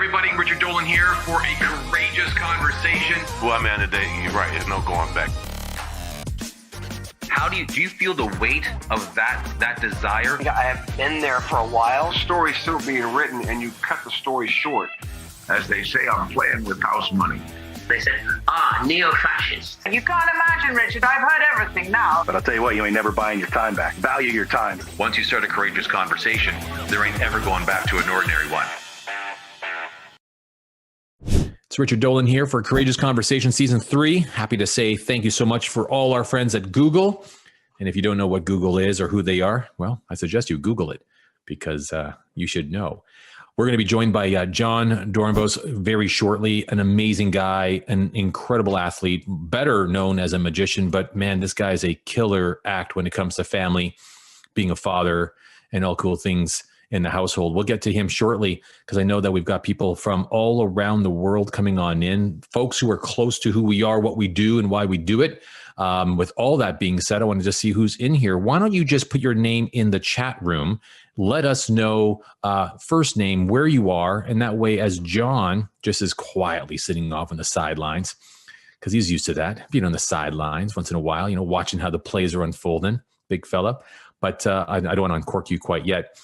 everybody? Richard Dolan here for a courageous conversation. Well, man, today, you're right. There's no going back. How do you feel the weight of that desire? I have been there for a while. Story's still being written, and you cut the story short. As they say, I'm playing with house money. They said, neo-fascist. You can't imagine, Richard. I've heard everything now. But I'll tell you what, you ain't never buying your time back. Value your time. Once you start a courageous conversation, there ain't ever going back to an ordinary one. It's Richard Dolan here for Courageous Conversation Season 3. Happy to say thank you so much for all our friends at Google. And if you don't know what Google is or who they are, well, I suggest you Google it because you should know. We're going to be joined by John Dornbos very shortly, an amazing guy, an incredible athlete, better known as a magician. But man, this guy is a killer act when it comes to family, being a father, and all cool things in the household. We'll get to him shortly because I know that we've got people from all around the world coming on in, folks who are close to who we are, what we do, and why we do it. With all that being said, I wanted to see who's in here. Why don't you just put your name in the chat room? Let us know first name, where you are, and that way as John just is quietly sitting off on the sidelines because he's used to that, being on the sidelines once in a while, watching how the plays are unfolding, big fella. But I don't want to uncork you quite yet.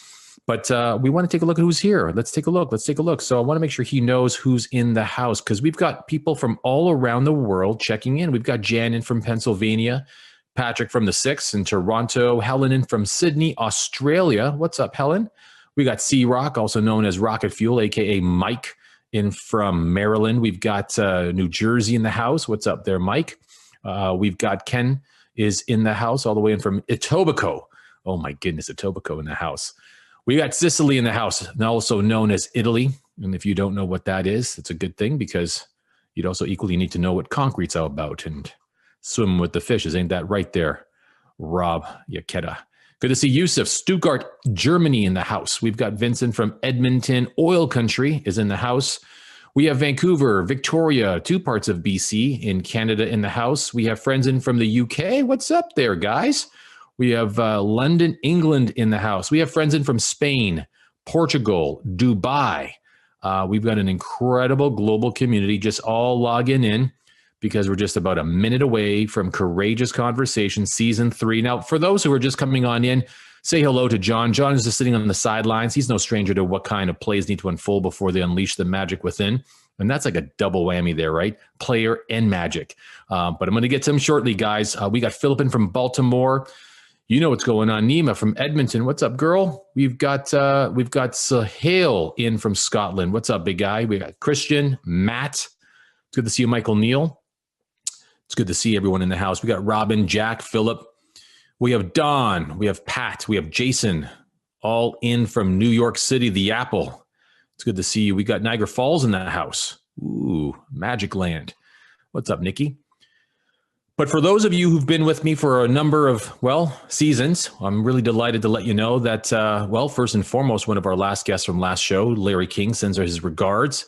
But we want to take a look at who's here. Let's take a look. So I want to make sure he knows who's in the house because we've got people from all around the world checking in. We've got Jan in from Pennsylvania, Patrick from the 6th in Toronto, Helen in from Sydney, Australia. What's up, Helen? We got C-Rock, also known as Rocket Fuel, a.k.a. Mike in from Maryland. We've got New Jersey in the house. What's up there, Mike? We've got Ken is in the house all the way in from Etobicoke. Oh, my goodness, Etobicoke in the house. We got Sicily in the house, also known as Italy. And if you don't know what that is, it's a good thing because you'd also equally need to know what concrete's all about and swim with the fishes. Ain't that right there, Rob Yaketa? Good to see Yusuf, Stuttgart, Germany in the house. We've got Vincent from Edmonton, oil country is in the house. We have Vancouver, Victoria, 2 parts of BC in Canada in the house. We have friends in from the UK. What's up there, guys? We have London, England in the house. We have friends in from Spain, Portugal, Dubai. We've got an incredible global community just all logging in because we're just about a minute away from Courageous Conversation Season 3. Now, for those who are just coming on in, say hello to John. John is just sitting on the sidelines. He's no stranger to what kind of plays need to unfold before they unleash the magic within. And that's like a double whammy there, right? Player and magic. But I'm going to get to him shortly, guys. We got Philip in from Baltimore. You know what's going on. Nima from Edmonton. What's up, girl? We've got Sahil in from Scotland. What's up, big guy? We got Christian, Matt. It's good to see you, Michael Neal. It's good to see everyone in the house. We got Robin, Jack, Philip. We have Don. We have Pat. We have Jason, all in from New York City, the Apple. It's good to see you. We got Niagara Falls in the house. Ooh, Magic Land. What's up, Nikki? But for those of you who've been with me for a number of, seasons, I'm really delighted to let you know that, first and foremost, one of our last guests from last show, Larry King, sends his regards.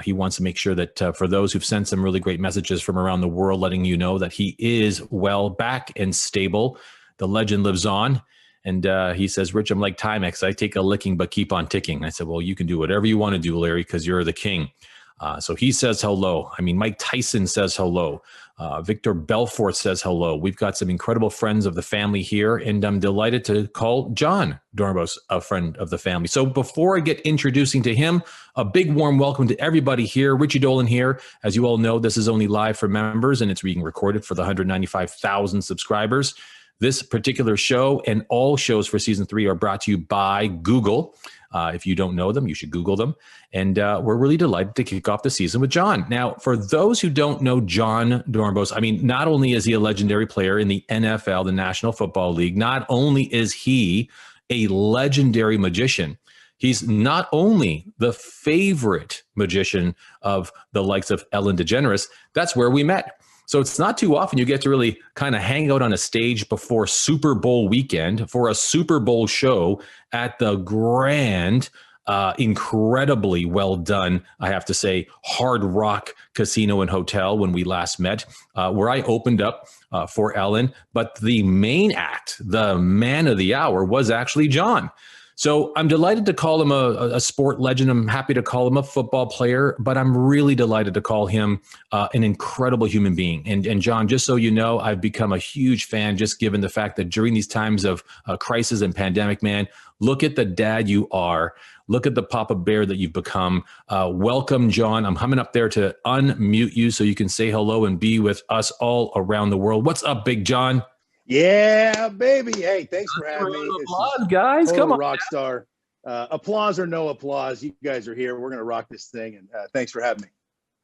He wants to make sure that for those who've sent some really great messages from around the world, letting you know that he is well back and stable. The legend lives on. And he says, Rich, I'm like Timex. I take a licking, but keep on ticking. I said, well, you can do whatever you want to do, Larry, because you're the king. So he says hello. I mean, Mike Tyson says hello. Victor Belfort says hello. We've got some incredible friends of the family here, and I'm delighted to call John Dornbos a friend of the family. So before I get introducing to him, a big warm welcome to everybody here. Richie Dolan here. As you all know, this is only live for members, and it's being recorded for the 195,000 subscribers. This particular show and all shows for Season 3 are brought to you by Google. If you don't know them, you should Google them. And we're really delighted to kick off the season with John. Now, for those who don't know John Dornbos, I mean, not only is he a legendary player in the NFL, the National Football League, not only is he a legendary magician, he's not only the favorite magician of the likes of Ellen DeGeneres, that's where we met. So it's not too often you get to really kind of hang out on a stage before Super Bowl weekend for a Super Bowl show at the grand, incredibly well done, I have to say, Hard Rock Casino and Hotel when we last met, where I opened up for Ellen. But the main act, the man of the hour, was actually John. So I'm delighted to call him a sport legend. I'm happy to call him a football player, but I'm really delighted to call him an incredible human being. And John, just so you know, I've become a huge fan just given the fact that during these times of crisis and pandemic, man, look at the dad you are. Look at the Papa Bear that you've become. Welcome, John. I'm coming up there to unmute you so you can say hello and be with us all around the world. What's up, Big John? Yeah, baby. Hey, thanks for having me. Applause, guys. Come on. Rock star. Applause or no applause, you guys are here. We're going to rock this thing. And thanks for having me.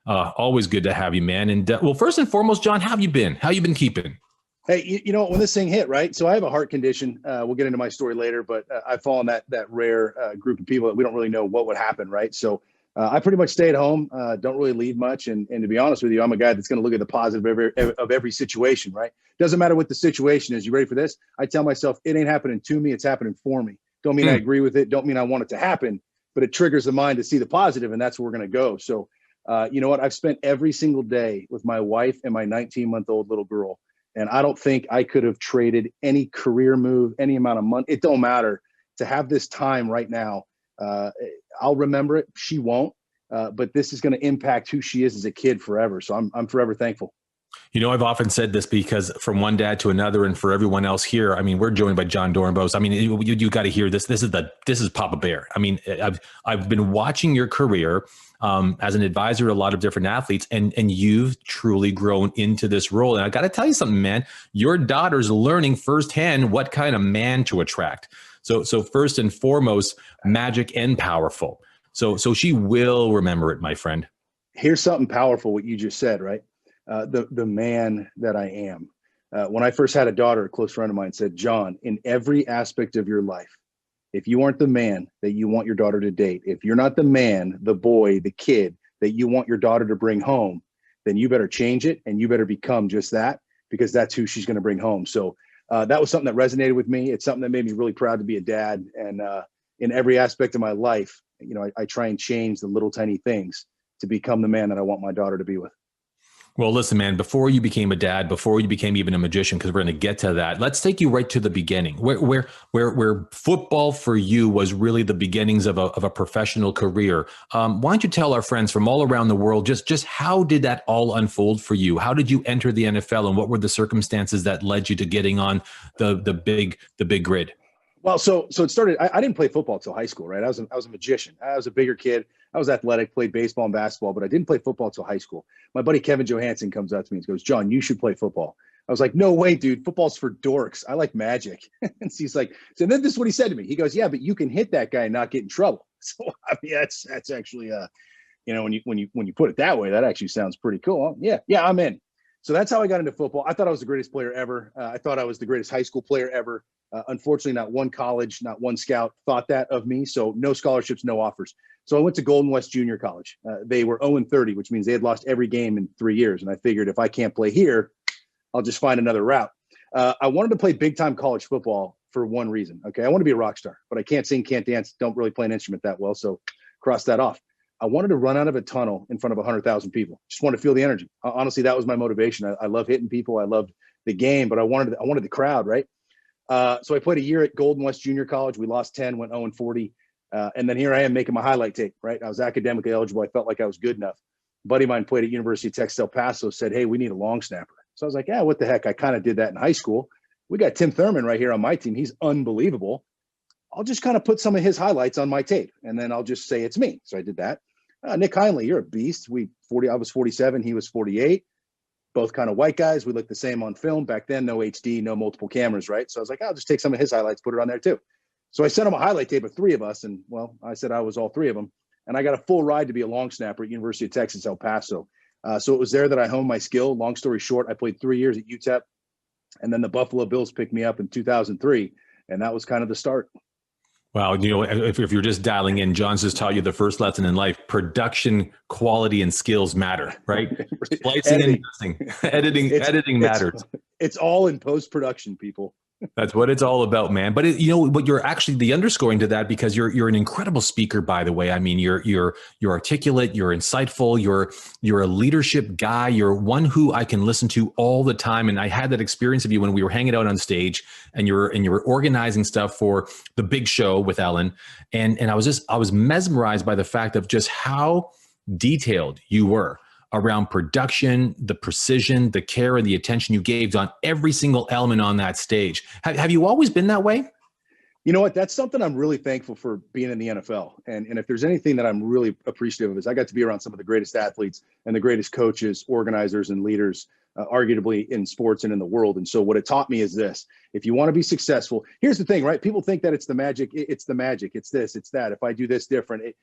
Always good to have you, man. And well, first and foremost, John, how have you been? How you been keeping? Hey, you know, when this thing hit, right? So I have a heart condition. We'll get into my story later, but I fall in that rare group of people that we don't really know what would happen, right? So I pretty much stay at home, don't really leave much. And to be honest with you, I'm a guy that's going to look at the positive of every situation, right? Doesn't matter what the situation is. You ready for this? I tell myself, it ain't happening to me. It's happening for me. Don't mean I agree with it. Don't mean I want it to happen, but it triggers the mind to see the positive, and that's where we're going to go. So you know what? I've spent every single day with my wife and my 19-month-old little girl. And I don't think I could have traded any career move, any amount of money. It don't matter to have this time right now. I'll remember it. She won't. But this is going to impact who she is as a kid forever. So I'm forever thankful. You know, I've often said this because from one dad to another, and for everyone else here, I mean, we're joined by John Dornbos. I mean, you got to hear this. This is Papa Bear. I mean, I've been watching your career as an advisor to a lot of different athletes, and you've truly grown into this role. And I got to tell you something, man. Your daughter's learning firsthand what kind of man to attract. So first and foremost, magic and powerful. So she will remember it, my friend. Here's something powerful, what you just said, right? The man that I am. When I first had a daughter, a close friend of mine said, John, in every aspect of your life, if you aren't the man that you want your daughter to date, if you're not the man, the boy, the kid that you want your daughter to bring home, then you better change it and you better become just that, because that's who she's going to bring home. So that was something that resonated with me. It's something that made me really proud to be a dad. And in every aspect of my life, you know, I try and change the little tiny things to become the man that I want my daughter to be with. Well, listen, man, before you became a dad, before you became even a magician, because we're going to get to that, let's take you right to the beginning, where football for you was really the beginnings of a professional career. Why don't you tell our friends from all around the world, just how did that all unfold for you? How did you enter the NFL, and what were the circumstances that led you to getting on the big grid? Well, so it started, I didn't play football till high school, right? I was a magician. I was a bigger kid. I was athletic, played baseball and basketball, but I didn't play football till high school. My buddy Kevin Johansson comes up to me and goes, John, you should play football. I was like, no way, dude. Football's for dorks. I like magic. And he's like, so then this is what he said to me. He goes, yeah, but you can hit that guy and not get in trouble. So I mean, that's actually, you know, when you put it that way, that actually sounds pretty cool. Yeah, I'm in. So that's how I got into football. I thought I was the greatest player ever. I thought I was the greatest high school player ever. Unfortunately, not one college, not one scout thought that of me. So no scholarships, no offers. So I went to Golden West Junior College. They were 0-30, which means they had lost every game in 3 years. And I figured if I can't play here, I'll just find another route. I wanted to play big time college football for one reason. Okay. I want to be a rock star, but I can't sing, can't dance, don't really play an instrument that well. So cross that off. I wanted to run out of a tunnel in front of 100,000 people. Just wanted to feel the energy. Honestly, that was my motivation. I love hitting people. I loved the game, but I wanted the crowd, right? So I played a year at Golden West Junior College. We lost 10, went 0-40. And then here I am making my highlight tape, right? I was academically eligible. I felt like I was good enough. A buddy of mine played at University of Texas El Paso, said, hey, we need a long snapper. So I was like, yeah, what the heck? I kind of did that in high school. We got Tim Thurman right here on my team. He's unbelievable. I'll just kind of put some of his highlights on my tape, and then I'll just say it's me. So I did that. Nick Heinley, you're a beast. I was 47. He was 48. Both kind of white guys. We looked the same on film. Back then, no HD, no multiple cameras, right? So I was like, I'll just take some of his highlights, put it on there too. So I sent him a highlight tape of 3 of us, and well, I said I was all 3 of them. And I got a full ride to be a long snapper at University of Texas, El Paso. So it was there that I honed my skill. Long story short, I played 3 years at UTEP, and then the Buffalo Bills picked me up in 2003, and that was kind of the start. Wow. You know, if you're just dialing in, John's just taught you the first lesson in life: production, quality, and skills matter, right? Splicing and editing matters. It's all in post-production, people. That's what it's all about, man. But but you're actually the underscoring to that, because you're an incredible speaker, by the way. I mean, you're articulate, you're insightful, you're a leadership guy. You're one who I can listen to all the time. And I had that experience of you when we were hanging out on stage, and you were organizing stuff for the big show with Ellen. And I was mesmerized by the fact of just how detailed you were around production, the precision, the care, and the attention you gave on every single element on that stage. Have you always been that way? You know what? That's something I'm really thankful for being in the NFL. And if there's anything that I'm really appreciative of, is I got to be around some of the greatest athletes and the greatest coaches, organizers, and leaders, arguably in sports and in the world. And so what it taught me is this: if you want to be successful, here's the thing, right? People think that it's the magic. It's the magic. It's this, it's that. If I do this different,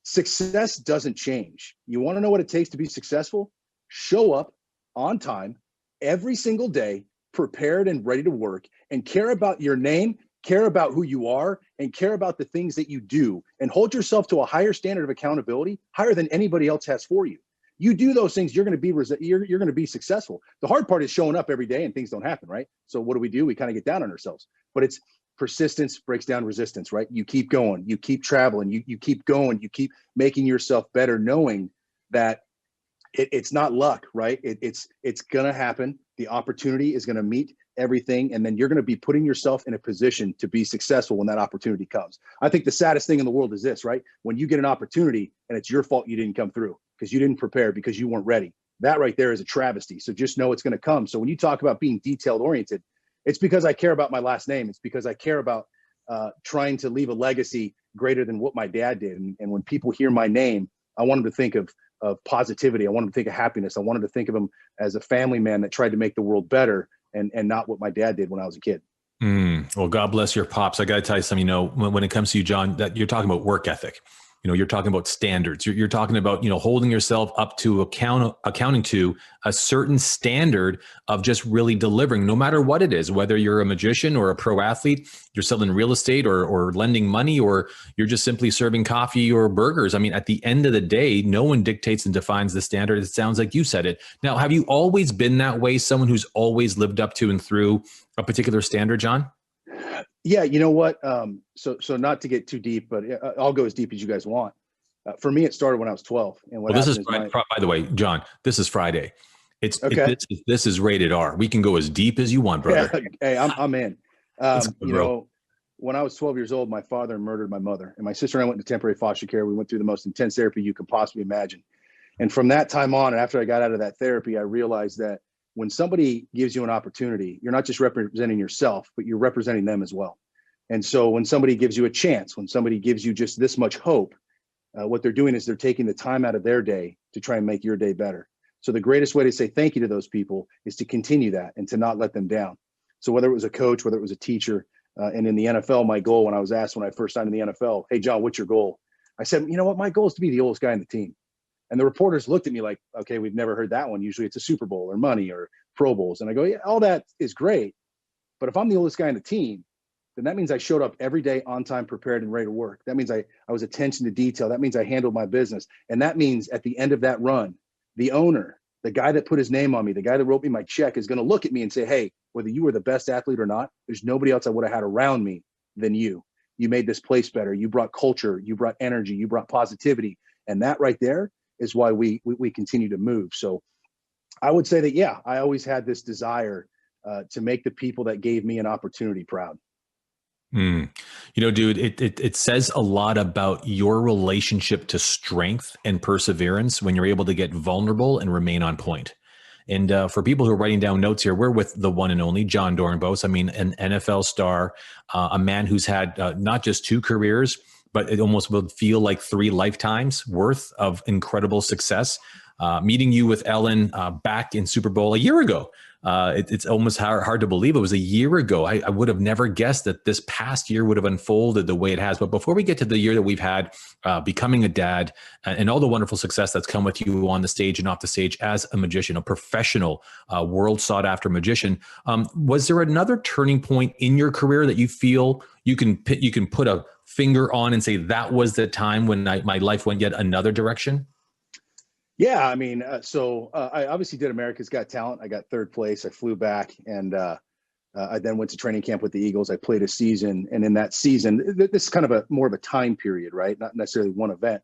success doesn't change. You want to know what it takes to be successful? Show up on time every single day, prepared and ready to work, and care about your name, care about who you are, and care about the things that you do, and hold yourself to a higher standard of accountability, higher than anybody else has for you. You do those things, you're going to be successful. The hard part is showing up every day and things don't happen, right? So what do? We kind of get down on ourselves. But it's persistence breaks down resistance, right? You keep going, you keep traveling, you keep going, you keep making yourself better, knowing that it's not luck, right? It's going to happen. The opportunity is going to meet everything. And then you're going to be putting yourself in a position to be successful when that opportunity comes. I think the saddest thing in the world is this, right? When you get an opportunity and it's your fault you didn't come through because you didn't prepare, because you weren't ready. That right there is a travesty. So just know it's going to come. So when you talk about being detailed oriented, it's because I care about my last name. It's because I care about trying to leave a legacy greater than what my dad did. And when people hear my name, I want them to think of positivity. I want them to think of happiness. I want them to think of him as a family man that tried to make the world better, and not what my dad did when I was a kid. Well, God bless your pops. I got to tell you something, when it comes to you, John, that you're talking about work ethic. You're talking about standards. You're talking about, holding yourself up to accounting to a certain standard of just really delivering, no matter what it is, whether you're a magician or a pro athlete, you're selling real estate or lending money, or you're just simply serving coffee or burgers. I mean, at the end of the day, no one dictates and defines the standard. It sounds like you said it. Now, have you always been that way? Someone who's always lived up to and through a particular standard, John? Yeah, you know what? So not to get too deep, but I'll go as deep as you guys want. For me, it started when I was 12. And what this is Friday, by the way, John, this is Friday. It's okay. This is rated R. We can go as deep as you want, brother. Yeah, hey, I'm in. When I was 12 years old, my father murdered my mother, and my sister and I went into temporary foster care. We went through the most intense therapy you could possibly imagine. And from that time on, and after I got out of that therapy, I realized that when somebody gives you an opportunity, you're not just representing yourself, but you're representing them as well. And so when somebody gives you a chance, when somebody gives you just this much hope, what they're doing is they're taking the time out of their day to try and make your day better. So the greatest way to say thank you to those people is to continue that and to not let them down. So whether it was a coach, whether it was a teacher, and in the NFL, my goal, when I was asked when I first signed in the NFL, hey, John, what's your goal? I said, you know what? My goal is to be the oldest guy on the team. And the reporters looked at me like, okay, we've never heard that one. Usually it's a Super Bowl or money or Pro Bowls. And I go, yeah, all that is great. But if I'm the oldest guy on the team, then that means I showed up every day on time, prepared and ready to work. That means I was attention to detail. That means I handled my business. And that means at the end of that run, the owner, the guy that put his name on me, the guy that wrote me my check is going to look at me and say, hey, whether you were the best athlete or not, there's nobody else I would have had around me than you. You made this place better. You brought culture. You brought energy. You brought positivity. And that right there is why we continue to move. So I would say that, yeah, I always had this desire to make the people that gave me an opportunity proud. Dude, it says a lot about your relationship to strength and perseverance when you're able to get vulnerable and remain on point. And for people who are writing down notes here, we're with the one and only John Dornbos. I mean, an NFL star, a man who's had not just 2 careers, but it almost would feel like 3 lifetimes worth of incredible success. Meeting you with Ellen back in Super Bowl a year ago. It's almost hard to believe it was a year ago. I would have never guessed that this past year would have unfolded the way it has. But before we get to the year that we've had becoming a dad and all the wonderful success that's come with you on the stage and off the stage as a magician, a professional, world sought after magician, was there another turning point in your career that you feel you can put a finger on and say that was the time when my life went yet another direction? Yeah, I mean, I obviously did America's Got Talent. I got 3rd place. I flew back, and I then went to training camp with the Eagles. I played a season, and in that season, this is kind of more of a time period, right? Not necessarily one event.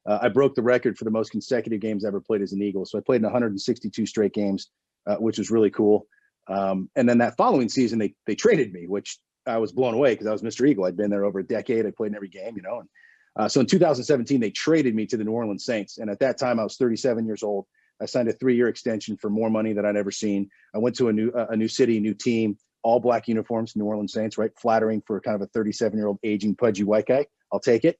I broke the record for the most consecutive games I ever played as an Eagle. So I played in 162 straight games, which was really cool. And then that following season, they traded me, which I was blown away because I was Mr. Eagle. I'd been there over a decade. I played in every game, And so in 2017, they traded me to the New Orleans Saints. And at that time, I was 37 years old. I signed a 3-year extension for more money than I'd ever seen. I went to a new city, new team, all black uniforms, New Orleans Saints, right? Flattering for kind of a 37-year-old aging, pudgy white guy. I'll take it.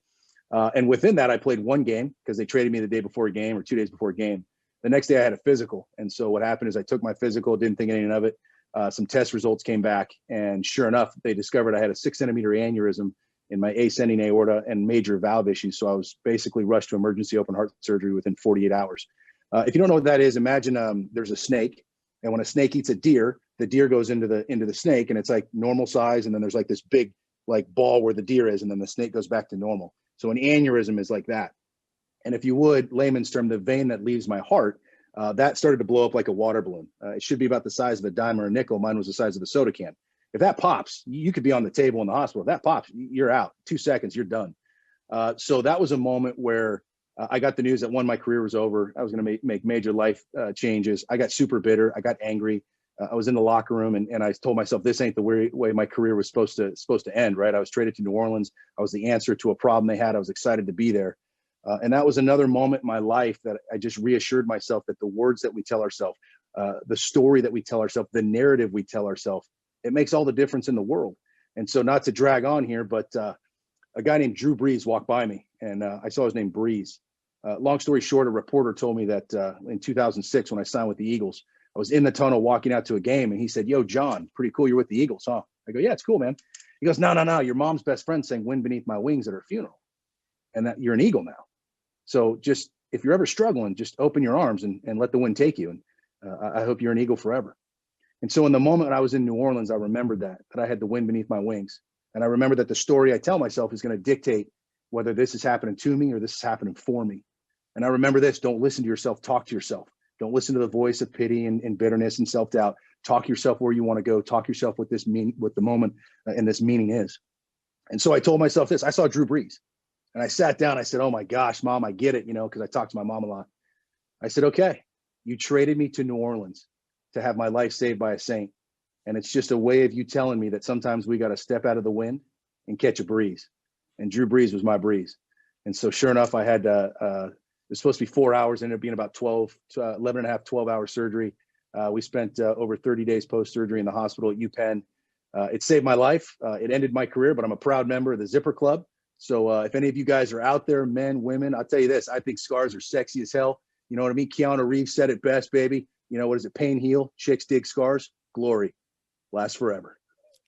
And within that, I played one game because they traded me the day before a game or 2 days before a game. The next day I had a physical. And so what happened is I took my physical, didn't think anything of it. Some test results came back. And sure enough, they discovered I had a 6-centimeter aneurysm in my ascending aorta and major valve issues. So I was basically rushed to emergency open heart surgery within 48 hours. If you don't know what that is, imagine there's a snake. And when a snake eats a deer, the deer goes into the snake, and it's like normal size. And then there's like this big like ball where the deer is, and then the snake goes back to normal. So an aneurysm is like that. And if you would, layman's term, the vein that leaves my heart, that started to blow up like a water balloon. It should be about the size of a dime or a nickel. Mine was the size of a soda can. If that pops, you could be on the table in the hospital. If that pops, you're out. 2 seconds, you're done. So that was a moment where I got the news that my career was over. I was going to make major life changes. I got super bitter. I got angry. I was in the locker room and I told myself, this ain't the way my career was supposed to end, right? I was traded to New Orleans. I was the answer to a problem they had. I was excited to be there. And that was another moment in my life that I just reassured myself that the words that we tell ourselves, the story that we tell ourselves, the narrative we tell ourselves, it makes all the difference in the world. And so not to drag on here, but a guy named Drew Brees walked by me and I saw his name Brees. Long story short, a reporter told me that in 2006, when I signed with the Eagles, I was in the tunnel walking out to a game and he said, "Yo, John, pretty cool. You're with the Eagles, huh?" I go, "Yeah, it's cool, man." He goes, No. Your mom's best friend sang Wind Beneath My Wings at her funeral and that you're an Eagle now. So just, if you're ever struggling, just open your arms and let the wind take you. And I hope you're an Eagle forever. And so in the moment I was in New Orleans, I remembered that I had the wind beneath my wings. And I remember that the story I tell myself is going to dictate whether this is happening to me or this is happening for me. And I remember this: don't listen to yourself, talk to yourself. Don't listen to the voice of pity and bitterness and self-doubt. Talk yourself where you want to go. Talk yourself what the moment and this meaning is. And so I told myself this. I saw Drew Brees and I sat down. I said, "Oh my gosh, Mom, I get it," because I talked to my mom a lot. I said, "Okay, you traded me to New Orleans to have my life saved by a Saint. And it's just a way of you telling me that sometimes we got to step out of the wind and catch a breeze." And Drew Brees was my breeze. And so sure enough, I had it was supposed to be 4 hours, ended up being about 11 and a half, 12-hour surgery. We spent over 30 days post-surgery in the hospital at UPenn. It saved my life. It ended my career, but I'm a proud member of the Zipper Club. So if any of you guys are out there, men, women, I'll tell you this: I think scars are sexy as hell. You know what I mean? Keanu Reeves said it best, baby. What is it? Pain heal, chicks dig scars, glory lasts forever.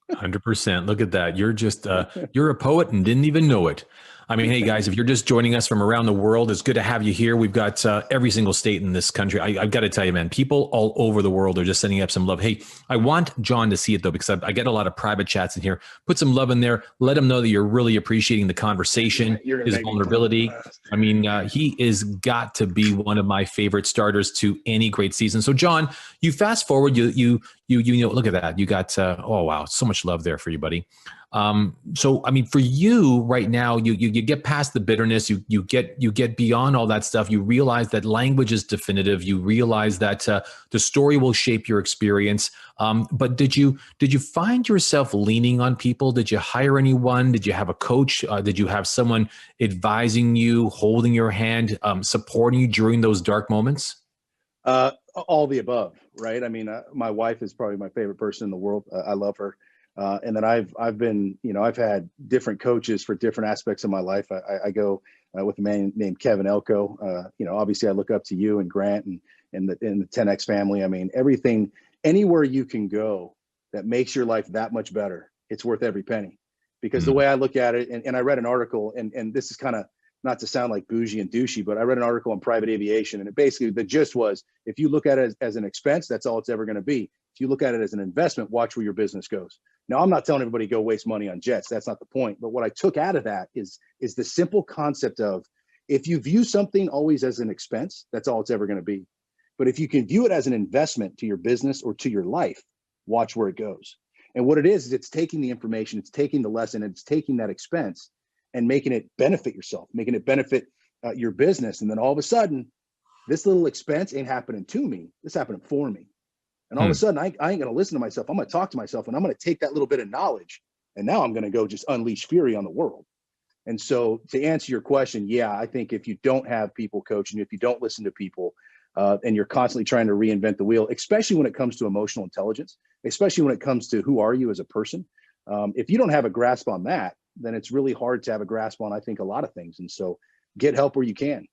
100%. Look at that. You're just, you're a poet and didn't even know it. I mean, hey guys, if you're just joining us from around the world, it's good to have you here. We've got every single state in this country. I've got to tell you, man, people all over the world are just sending up some love. Hey, I want John to see it though, because I get a lot of private chats in here. Put some love in there. Let him know that you're really appreciating the conversation, his vulnerability. I mean, he is got to be one of my favorite starters to any great season. So John, you fast forward, you look at that. You got, oh wow, so much love there for you, buddy. So, I mean, for you right now, you get past the bitterness, you get beyond all that stuff. You realize that language is definitive. You realize that, the story will shape your experience. But did you find yourself leaning on people? Did you hire anyone? Did you have a coach? Did you have someone advising you, holding your hand, supporting you during those dark moments? All the above, right? I mean, my wife is probably my favorite person in the world. I love her. And then I've been, I've had different coaches for different aspects of my life. I go with a man named Kevin Elko. Obviously I look up to you and Grant and the 10X family. I mean, everything, anywhere you can go that makes your life that much better, it's worth every penny. Because the way I look at it, and I read an article, and this is kind of not to sound like bougie and douchey, but I read an article on private aviation, and it basically, the gist was, if you look at it as an expense, that's all it's ever going to be. If you look at it as an investment, watch where your business goes. Now, I'm not telling everybody go waste money on jets. That's not the point. But what I took out of that is the simple concept of, if you view something always as an expense, that's all it's ever going to be. But if you can view it as an investment to your business or to your life, watch where it goes. And what it is it's taking the information, it's taking the lesson, it's taking that expense and making it benefit yourself, making it benefit your business. And then all of a sudden, this little expense ain't happening to me. It's happening for me. And all of a sudden, I ain't going to listen to myself. I'm going to talk to myself, and I'm going to take that little bit of knowledge. And now I'm going to go just unleash fury on the world. And so to answer your question, yeah, I think if you don't have people coaching you, if you don't listen to people, and you're constantly trying to reinvent the wheel, especially when it comes to emotional intelligence, especially when it comes to who are you as a person, if you don't have a grasp on that, then it's really hard to have a grasp on, I think, a lot of things. And so get help where you can.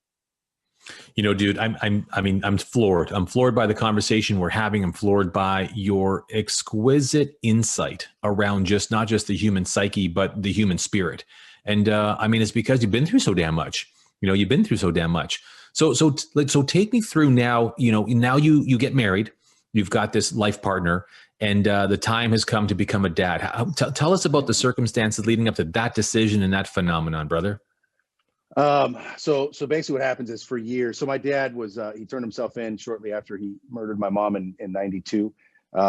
You know, dude, I'm floored. I'm floored by the conversation we're having. I'm floored by your exquisite insight around not just the human psyche, but the human spirit. And it's because you've been through so damn much. You've been through so damn much. So take me through now. Now you get married. You've got this life partner, and the time has come to become a dad. Tell us about the circumstances leading up to that decision and that phenomenon, brother. So basically what happens is for years, so my dad was, he turned himself in shortly after he murdered my mom in 92.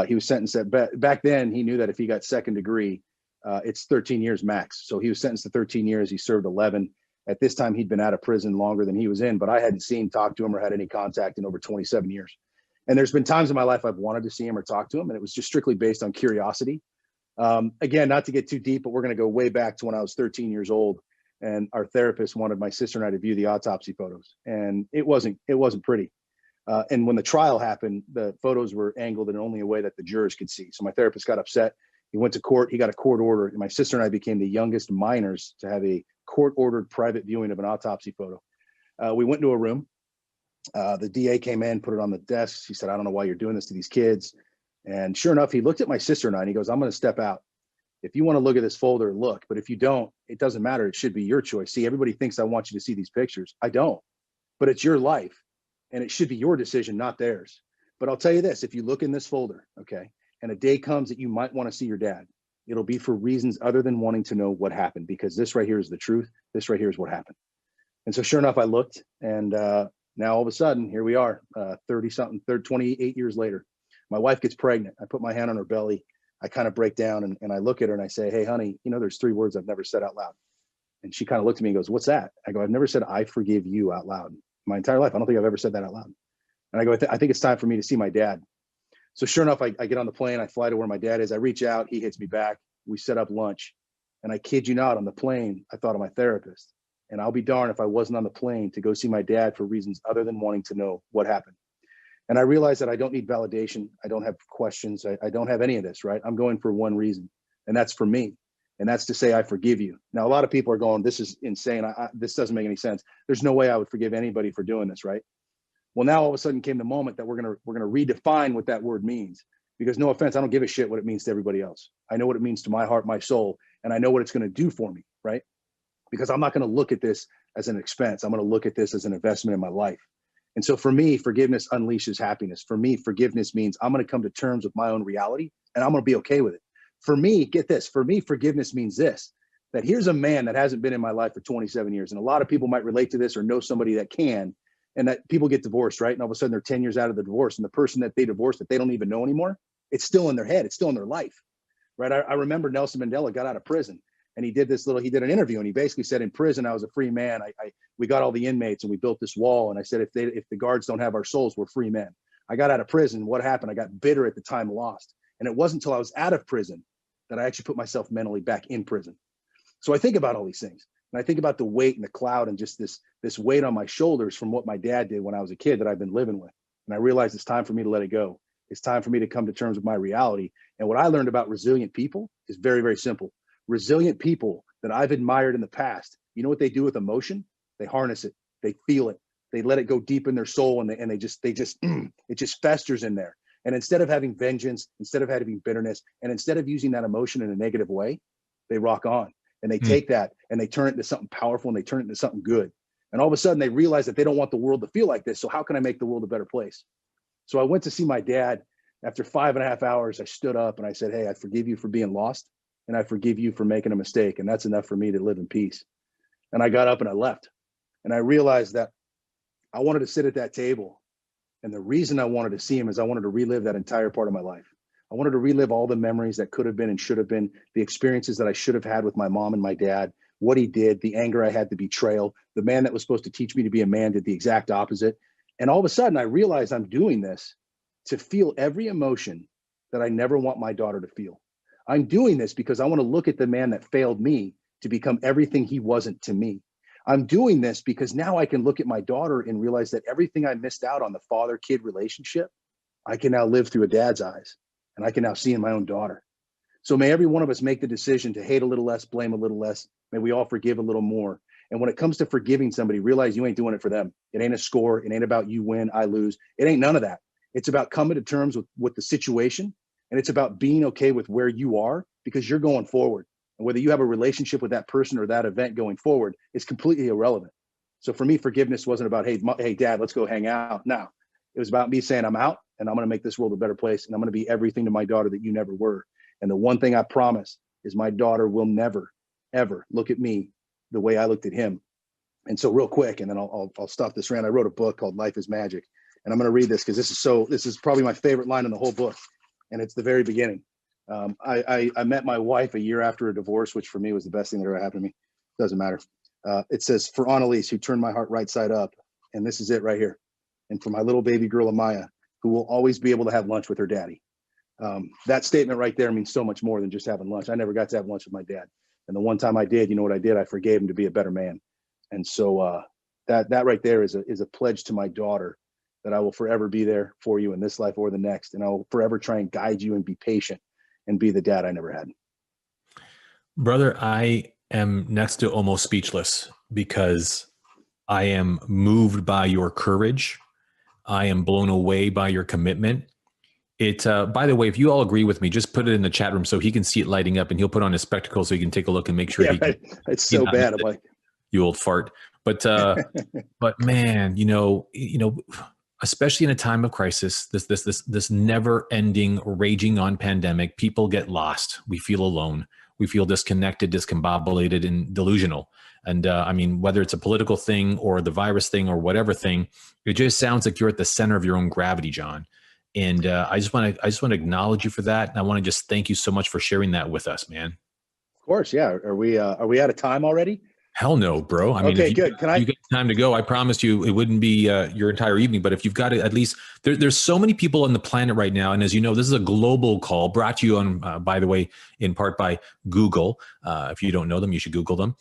He was sentenced back then he knew that if he got second degree, it's 13 years max. So he was sentenced to 13 years. He served 11. At this time, he'd been out of prison longer than he was in, but I hadn't talked to him or had any contact in over 27 years. And there's been times in my life I've wanted to see him or talk to him, and it was just strictly based on curiosity. Again, not to get too deep, but we're going to go way back to when I was 13 years old. And our therapist wanted my sister and I to view the autopsy photos, and it wasn't pretty. And when the trial happened, the photos were angled in only a way that the jurors could see. So my therapist got upset. He went to court. He got a court order. And my sister and I became the youngest minors to have a court-ordered private viewing of an autopsy photo. We went into a room. The DA came in, put it on the desk. He said, "I don't know why you're doing this to these kids." And sure enough, he looked at my sister and I, and he goes, "I'm going to step out. If you want to look at this folder, look. But if you don't, it doesn't matter. It should be your choice. See, everybody thinks I want you to see these pictures. I don't. But it's your life, and it should be your decision, not theirs. But I'll tell you this, if you look in this folder, okay, and a day comes that you might want to see your dad, it'll be for reasons other than wanting to know what happened, because this right here is the truth. This right here is what happened." And so sure enough, I looked, and now all of a sudden, here we are, 28 years later. My wife gets pregnant. I put my hand on her belly. I kind of break down and I look at her and I say, "Hey, honey, there's 3 words I've never said out loud." And she kind of looked at me and goes, "What's that?" I go, "I've never said I forgive you out loud my entire life. I don't think I've ever said that out loud." And I go, I think it's time for me to see my dad." So sure enough, I get on the plane. I fly to where my dad is. I reach out. He hits me back. We set up lunch. And I kid you not, on the plane, I thought of my therapist. And I'll be darned if I wasn't on the plane to go see my dad for reasons other than wanting to know what happened. And I realized that I don't need validation. I don't have questions. I don't have any of this, right? I'm going for one reason, and that's for me. And that's to say, I forgive you. Now, a lot of people are going, "This is insane. This doesn't make any sense. There's no way I would forgive anybody for doing this," right? Well, now all of a sudden came the moment that we're gonna redefine what that word means. Because no offense, I don't give a shit what it means to everybody else. I know what it means to my heart, my soul, and I know what it's going to do for me, right? Because I'm not going to look at this as an expense. I'm going to look at this as an investment in my life. And so for me, forgiveness unleashes happiness. For me, forgiveness means I'm going to come to terms with my own reality, and I'm going to be okay with it. For me, get this, for me, forgiveness means this, that here's a man that hasn't been in my life for 27 years. And a lot of people might relate to this or know somebody that can, and that people get divorced, right? And all of a sudden they're 10 years out of the divorce, and the person that they divorced that they don't even know anymore, it's still in their head. It's still in their life, right? I remember Nelson Mandela got out of prison, and he did an interview, and he basically said, "In prison, I was a free man. We got all the inmates and we built this wall. And I said, if the guards don't have our souls, we're free men. I got out of prison. What happened? I got bitter at the time lost. And it wasn't until I was out of prison that I actually put myself mentally back in prison." So I think about all these things, and I think about the weight and the cloud and just this weight on my shoulders from what my dad did when I was a kid that I've been living with. And I realized it's time for me to let it go. It's time for me to come to terms with my reality. And what I learned about resilient people is very, very simple. Resilient people that I've admired in the past, you know what they do with emotion? They harness it. They feel it. They let it go deep in their soul, and it just festers in there. And instead of having vengeance, instead of having bitterness, and instead of using that emotion in a negative way, they rock on, and they take that and they turn it into something powerful, and they turn it into something good. And all of a sudden they realize that they don't want the world to feel like this. So how can I make the world a better place? So I went to see my dad. After 5.5 hours, I stood up and I said, "Hey, I forgive you for being lost, and I forgive you for making a mistake. And that's enough for me to live in peace." And I got up and I left. And I realized that I wanted to sit at that table. And the reason I wanted to see him is I wanted to relive that entire part of my life. I wanted to relive all the memories that could have been and should have been, the experiences that I should have had with my mom and my dad, what he did, the anger I had, the betrayal. The man that was supposed to teach me to be a man did the exact opposite. And all of a sudden I realized I'm doing this to feel every emotion that I never want my daughter to feel. I'm doing this because I want to look at the man that failed me to become everything he wasn't to me. I'm doing this because now I can look at my daughter and realize that everything I missed out on, the father-kid relationship, I can now live through a dad's eyes, and I can now see in my own daughter. So may every one of us make the decision to hate a little less, blame a little less. May we all forgive a little more. And when it comes to forgiving somebody, realize you ain't doing it for them. It ain't a score. It ain't about you win, I lose. It ain't none of that. It's about coming to terms with the situation. And it's about being okay with where you are, because you're going forward. And whether you have a relationship with that person or that event going forward is completely irrelevant. So for me, forgiveness wasn't about, hey, dad, let's go hang out. No, it was about me saying I'm out and I'm going to make this world a better place. And I'm going to be everything to my daughter that you never were. And the one thing I promise is my daughter will never, ever look at me the way I looked at him. And so real quick, and then I'll stop this rant. I wrote a book called Life is Magic. And I'm going to read this because this is probably my favorite line in the whole book. And it's the very beginning. I met my wife a year after a divorce, which for me was the best thing that ever happened to me. Doesn't matter. It says, for Annalise, who turned my heart right side up. And this is it right here. And for my little baby girl, Amaya, who will always be able to have lunch with her daddy. That statement right there means so much more than just having lunch. I never got to have lunch with my dad. And the one time I did, you know what I did? I forgave him to be a better man. And so that right there is a pledge to my daughter that I will forever be there for you in this life or the next. And I will forever try and guide you and be patient and be the dad I never had. Brother, I am next to almost speechless because I am moved by your courage. I am blown away by your commitment. By the way, if you all agree with me, just put it in the chat room so he can see it lighting up, and he'll put on his spectacles so he can take a look and make sure. Yeah, it's so bad. I'm like, you old fart. But man, especially in a time of crisis, this never-ending, raging on pandemic, people get lost. We feel alone. We feel disconnected, discombobulated, and delusional. And I mean, whether it's a political thing or the virus thing or whatever thing, it just sounds like you're at the center of your own gravity, John. And I just want to acknowledge you for that, and I want to just thank you so much for sharing that with us, man. Of course, yeah. Are we out of time already? Hell no, bro. I mean, okay, good. You get time to go. I promised you it wouldn't be your entire evening, but if you've got it, at least there's so many people on the planet right now. And as you know, this is a global call brought to you on, by the way, in part by Google. If you don't know them, you should Google them.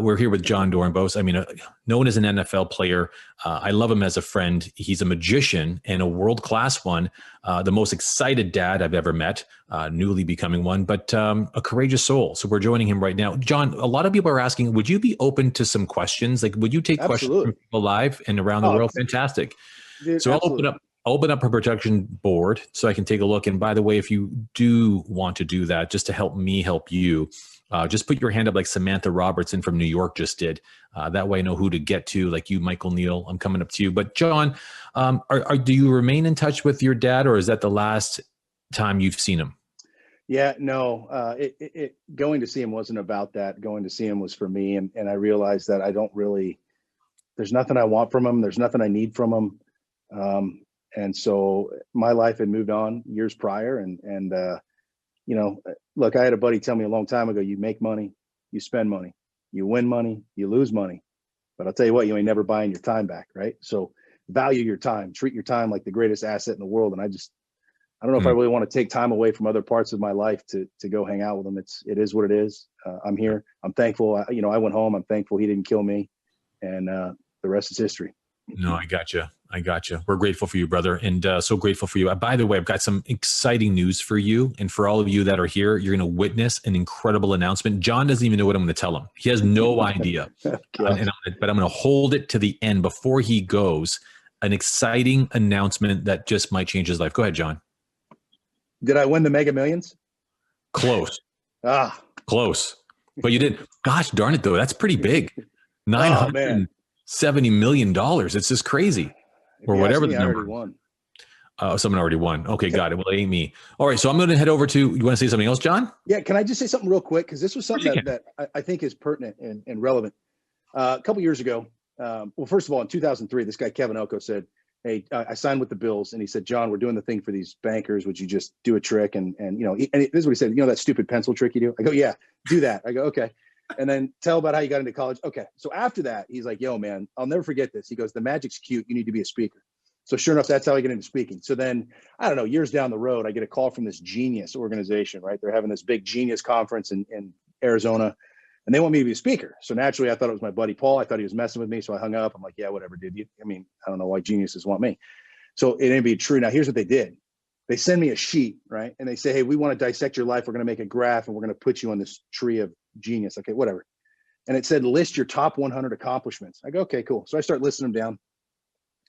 We're here with John Dornbos. I mean, known as an NFL player. I love him as a friend. He's a magician and a world-class one. The most excited dad I've ever met, newly becoming one, but a courageous soul. So we're joining him right now. John, a lot of people are asking, would you be open to some questions? Like, would you take questions from people live and around the world? Fantastic. Dude, so I'll open up a production board so I can take a look. And by the way, if you do want to do that, just to help me help you, just put your hand up like Samantha Robertson from New York just did. That way I know who to get to, like you, Michael Neal. I'm coming up to you. But John, do you remain in touch with your dad, or is that the last time you've seen him? Yeah, no, going to see him wasn't about that. Going to see him was for me. And I realized that there's nothing I want from him. There's nothing I need from him. And so my life had moved on years prior. And look, I had a buddy tell me a long time ago, you make money, you spend money, you win money, you lose money. But I'll tell you what, you ain't never buying your time back, right? So value your time, treat your time like the greatest asset in the world. And I don't know if I really want to take time away from other parts of my life to go hang out with him. It is what it is. I'm here. I'm thankful. I went home. I'm thankful he didn't kill me. And the rest is history. No, I got you. We're grateful for you, brother. And so grateful for you. By the way, I've got some exciting news for you. And for all of you that are here, you're going to witness an incredible announcement. John doesn't even know what I'm going to tell him. He has no idea. But I'm going to hold it to the end before he goes. An exciting announcement that just might change his life. Go ahead, John. Did I win the Mega Millions? Close. Close. But you did. Gosh darn it, though. That's pretty big. $970 million. It's just crazy. Or whatever the number. Won. Someone already won. Okay, got it. Well, it ain't me. All right, so I'm going to head over to, you want to say something else, John? Yeah, can I just say something real quick? Because this was something that I think is pertinent and relevant. A couple years ago, well, first of all, in 2003, this guy, Kevin Elko, said, hey, I signed with the Bills. And he said, John, we're doing the thing for these bankers. Would you just do a trick? And this is what he said, that stupid pencil trick you do? I go, yeah, do that. I go, okay. And then tell about how you got into college. Okay. So after that, he's like, yo, man, I'll never forget this. He goes, the magic's cute. You need to be a speaker. So sure enough, that's how I get into speaking. So then, I don't know, years down the road, I get a call from this Genius organization, right? They're having this big Genius conference in Arizona, and they want me to be a speaker. So naturally, I thought it was my buddy Paul. I thought he was messing with me. So I hung up. I'm like, yeah, whatever, dude. I don't know why geniuses want me. So it ain't be true. Now, here's what they did. They send me a sheet, right? And they say, hey, we want to dissect your life. We're going to make a graph, and we're going to put you on this tree of genius. Okay, whatever. And it said, list your top 100 accomplishments. I go, okay, cool. So I start listing them down,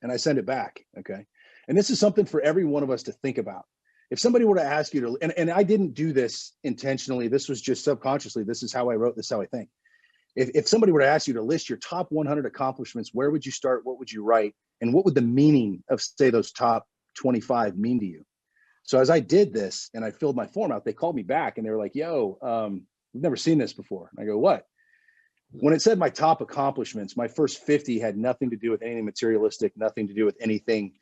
and I send it back, okay? And this is something for every one of us to think about. If somebody were to ask you to, and I didn't do this intentionally, this was just subconsciously, this is how I wrote, this is how I think. If somebody were to ask you to list your top 100 accomplishments, where would you start? What would you write? And what would the meaning of, say, those top 25 mean to you? So as I did this and I filled my form out, they called me back and they were like, yo, we've never seen this before. And I go, what? When it said my top accomplishments, my first 50 had nothing to do with anything materialistic, nothing to do with anything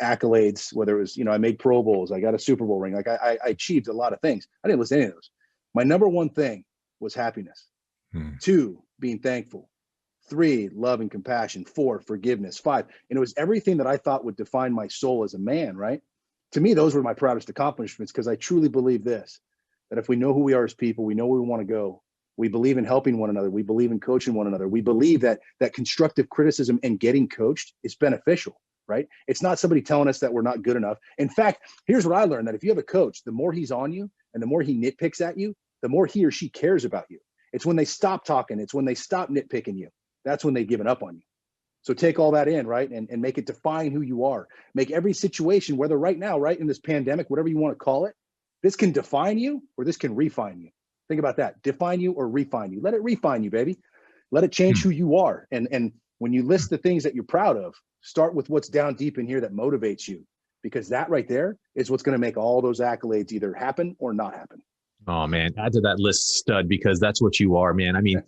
accolades, whether it was, I made Pro Bowls, I got a Super Bowl ring. Like I achieved a lot of things. I didn't list any of those. My number one thing was happiness. 2, being thankful. 3, love and compassion. 4, forgiveness. 5, and it was everything that I thought would define my soul as a man, right? To me, those were my proudest accomplishments, because I truly believe this, that if we know who we are as people, we know where we want to go. We believe in helping one another. We believe in coaching one another. We believe that constructive criticism and getting coached is beneficial, right? It's not somebody telling us that we're not good enough. In fact, here's what I learned, that if you have a coach, the more he's on you and the more he nitpicks at you, the more he or she cares about you. It's when they stop talking. It's when they stop nitpicking you. That's when they've given up on you. So take all that in, right? And make it define who you are. Make every situation, whether right now, right in this pandemic, whatever you want to call it, this can define you or this can refine you. Think about that. Define you or refine you. Let it refine you, baby. Let it change who you are. And when you list the things that you're proud of, start with what's down deep in here that motivates you, because that right there is what's going to make all those accolades either happen or not happen. Oh man, add to that list, stud, because that's what you are, man. I mean,